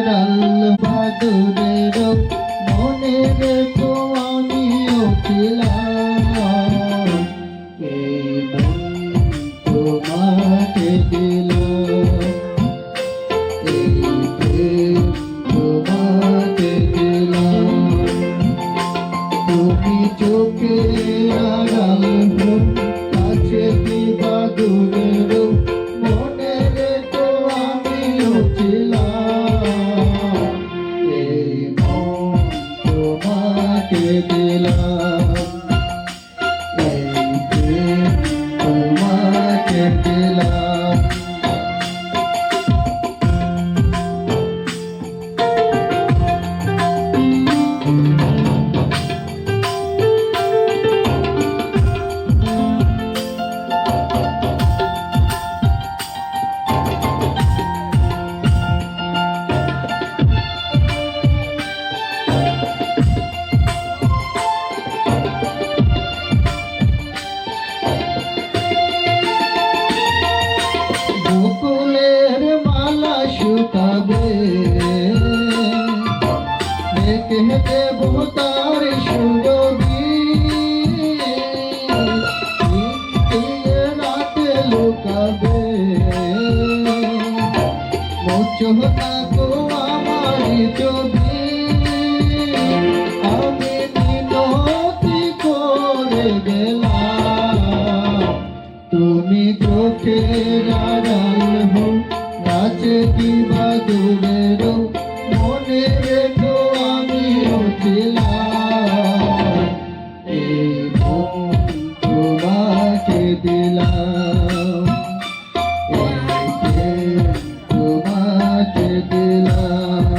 আড়াল বাদুরের মনে রেখো আমিও ছিলাম এই মন তোমাকে দিলাম এই প্রেম তোমাকে দিলাম তুমি চোখে আড়াল কাছে কি বাদুরের মনে রেখো আমিও ছিলাম এই মন তোমাকে দিলাম এই প্রেম তোমাকে দিলাম বকুলের মালা শুকাবে দেখে দেব তার সুরভি রাতে লুকাবে মোচো থাকো আমার ছবি আমি মিনতি করে গেলাম তুমি চোখের আড়াল হো নাচে কি বাদুরের মনে রেখো আমিও ছিলাম এই মন তোমাকে দিলাম এই প্রেম তোমাকে দিলাম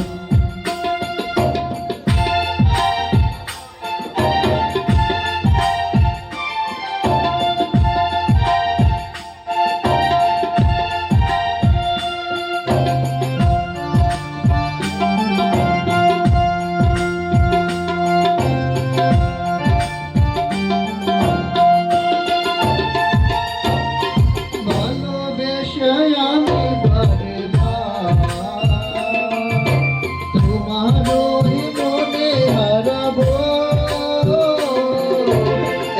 আমি বারে তোমার মনে হারাবো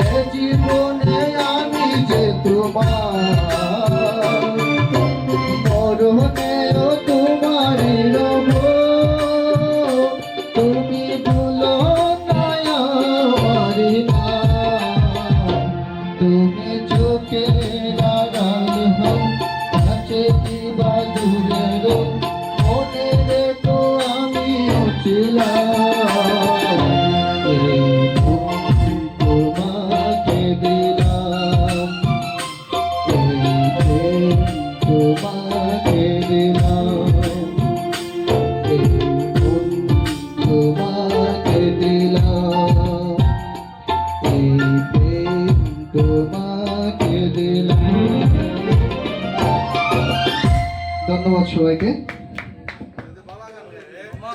এ জীবনে আমি যে তোমার মরণেও তোমারই রব তুমি ভুলো না আমারি নাম তুমি চোখে আড়াল হও কি বাদুরের মনে রেখো আমিও ছিলাম এই মন তোমাকে দিলাম এই প্রেম তোমাকে দিলাম এই মন তোমাকে দিলাম এই প্রেম তোমাকে দিলাম। ধন্যবাদ সবাইকে।